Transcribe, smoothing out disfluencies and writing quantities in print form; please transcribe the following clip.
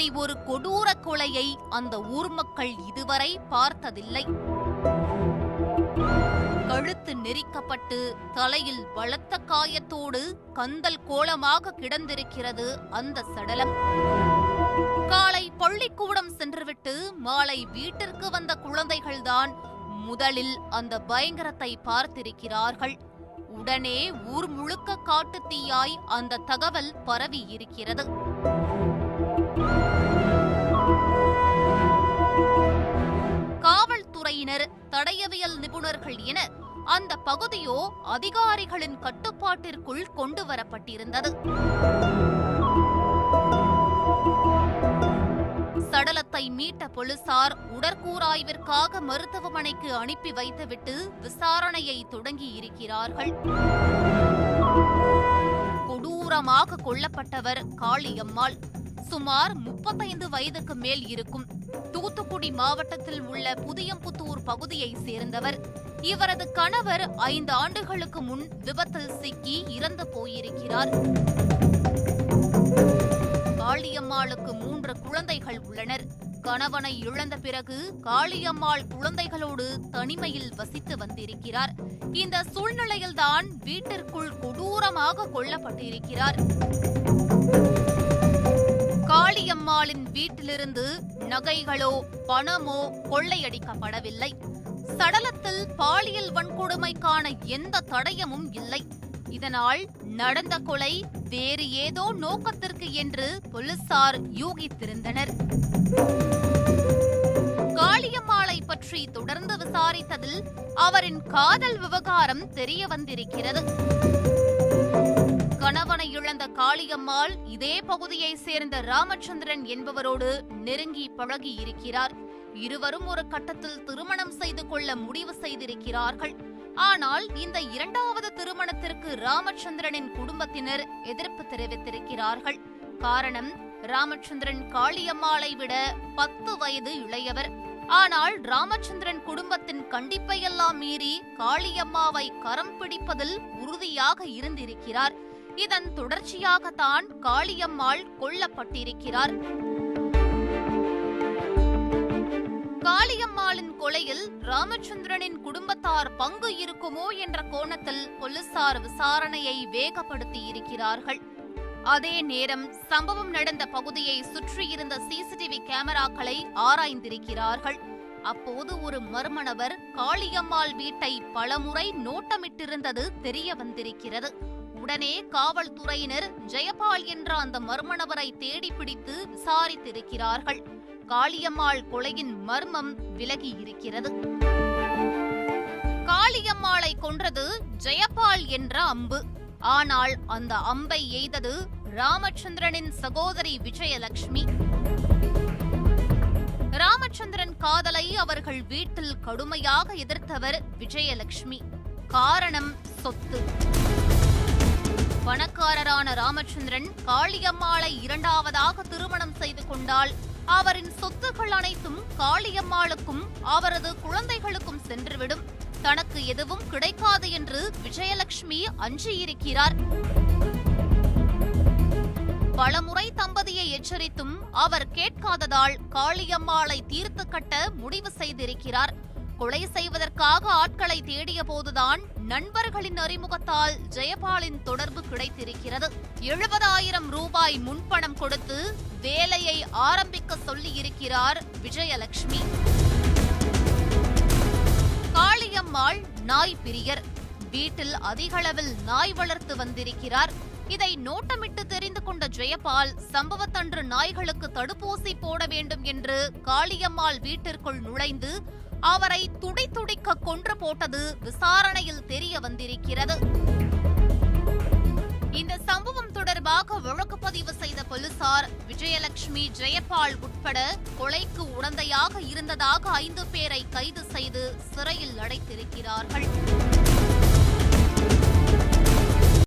இப்படி ஒரு கொடூர கொலையை அந்த ஊர் மக்கள் இதுவரை பார்த்ததில்லை. கழுத்து நெரிக்கப்பட்டு தலையில் பலத்த காயத்தோடு கந்தல் கோலமாக கிடந்திருக்கிறது அந்த சடலம். காலை பள்ளிக்கூடம் சென்றுவிட்டு மாலை வீட்டிற்கு வந்த குழந்தைகள்தான் முதலில் அந்த பயங்கரத்தை பார்த்திருக்கிறார்கள். உடனே ஊர் முழுக்க காட்டு தீயாய் அந்த தகவல் பரவி இருக்கிறது. காவல்துறையினர், தடயவியல் நிபுணர்கள் என அந்த பகுதியோ அதிகாரிகளின் கட்டுப்பாட்டிற்குள் கொண்டு வரப்பட்டிருந்தது. சடலத்தை மீட்ட போலீசார் உடற்கூறாய்விற்காக மருத்துவமனைக்கு அனுப்பி வைத்துவிட்டு விசாரணையை தொடங்கி இருக்கிறார்கள். கொடூரமாக கொல்லப்பட்டவர் காளியம்மாள். சுமார் 35 வயதுக்கு மேல் இருக்கும். தூத்துக்குடி மாவட்டத்தில் உள்ள புதியம்புத்தூர் பகுதியை சேர்ந்தவர். இவரது கணவர் 5 ஆண்டுகளுக்கு முன் விபத்தில் சிக்கி இறந்து போயிருக்கிறார். காளியம்மாளுக்கு 3 குழந்தைகள் உள்ளனர். கணவனை இழந்த பிறகு காளியம்மாள் குழந்தைகளோடு தனிமையில் வசித்து வந்திருக்கிறார். இந்த சூழ்நிலையில்தான் வீட்டிற்குள் கொடூரமாக கொல்லப்பட்டிருக்கிறார். காளியம்மாளின் வீட்டிலிருந்து நகைகளோ பணமோ கொள்ளையடிக்கப்படவில்லை. சடலத்தில் பாலியல் வன்கொடுமைக்கான எந்த தடயமும் இல்லை. இதனால் நடந்த கொலை வேறு ஏதோ நோக்கத்திற்கு என்று போலீசார் யூகித்திருந்தனர். காளியம்மாளை பற்றி தொடர்ந்து விசாரித்ததில் அவரின் காதல் விவகாரம் தெரிய வந்திருக்கிறது. கணவனை இழந்த காளியம்மாள் இதே பகுதியை சேர்ந்த ராமச்சந்திரன் என்பவரோடு நெருங்கி பழகி இருக்கிறார். இருவரும் ஒரு கட்டத்தில் திருமணம் செய்து கொள்ள முடிவு செய்திருக்கிறார்கள். ஆனால் இந்த 2வது திருமணத்திற்கு ராமச்சந்திரனின் குடும்பத்தினர் எதிர்ப்பு தெரிவித்திருக்கிறார்கள். காரணம், ராமச்சந்திரன் காளியம்மாளை விட 10 வயது இளையவர். ஆனால் ராமச்சந்திரன் குடும்பத்தின் கண்டிப்பையெல்லாம் மீறி காளியம்மாவை கரம் பிடிப்பதில் உறுதியாக இருந்திருக்கிறார். இதன் தொடர்ச்சியாகத்தான் காளியம்மாள் கொல்லப்பட்டிருக்கிறார். காளியம்மாளின் கொலையில் ராமச்சந்திரனின் குடும்பத்தார் பங்கு இருக்குமோ என்ற கோணத்தில் போலீசார் விசாரணையை வேகப்படுத்தி இருக்கிறார்கள். அதே நேரம் சம்பவம் நடந்த பகுதியை சுற்றியிருந்த சிசிடிவி கேமராக்களை ஆராய்ந்திருக்கிறார்கள். அப்போது ஒரு மர்ம நபர் காளியம்மாள் வீட்டை பலமுறை நோட்டமிட்டிருந்தது தெரிய வந்திருக்கிறது. உடனே காவல்துறையினர் ஜெயபால் என்ற அந்த மர்ம நபரை தேடி பிடித்து விசாரித்திருக்கிறார்கள். காளியம்மாள் கொலையின் மர்மம் விலகி இருக்கிறது. காளியம்மாளை கொன்றது ஜெயபால் என்ற அம்பு. ஆனால் அந்த அம்பை எய்தது ராமச்சந்திரனின் சகோதரி விஜயலட்சுமி. ராமச்சந்திரன் காதலை அவர்கள் வீட்டில் கடுமையாக எதிர்த்தவர் விஜயலட்சுமி. காரணம் சொத்து. பணக்காரரான ராமச்சந்திரன் காளியம்மாளை 2வதாக திருமணம் செய்து கொண்டால் அவரின் சொத்துக்கள் அனைத்தும் காளியம்மாளுக்கும் அவரது குழந்தைகளுக்கும் சென்றுவிடும். தனக்கு எதுவும் கிடைக்காது என்று விஜயலட்சுமி அஞ்சியிருக்கிறார். பலமுறை தம்பதியை எச்சரித்தும் அவர் கேட்காததால் காளியம்மாளை தீர்த்து கட்ட முடிவு செய்திருக்கிறார். கொலை செய்வதற்காக ஆட்களை தேடிய போதுதான் நண்பர்களின் அறிமுகத்தால் ஜெயபாலின் தொடர்பு கிடைத்திருக்கிறது. 70,000 ரூபாய் முன்பணம் கொடுத்து வேலையை ஆரம்பிக்க சொல்லியிருக்கிறார் விஜயலட்சுமி. காளியம்மாள் நாய் பிரியர். வீட்டில் அதிகளவில் நாய் வளர்த்து வந்திருக்கிறார். இதை நோட்டமிட்டு தெரிந்து கொண்ட ஜெயபால் சம்பவத்தன்று நாய்களுக்கு தடுப்பூசி போட வேண்டும் என்று காளியம்மாள் வீட்டிற்குள் நுழைந்து அவரை துடிதுடிக்க கொன்று போட்டது விசாரணையில் தெரிய வந்திருக்கிறது. இந்த சம்பவம் தொடர்பாக வழக்கு பதிவு செய்த போலீசார் விஜயலட்சுமி, ஜெயபால் உட்பட கொலைக்கு உடந்தையாக இருந்ததாக 5 பேரை கைது செய்து சிறையில் அடைத்திருக்கிறார்கள்.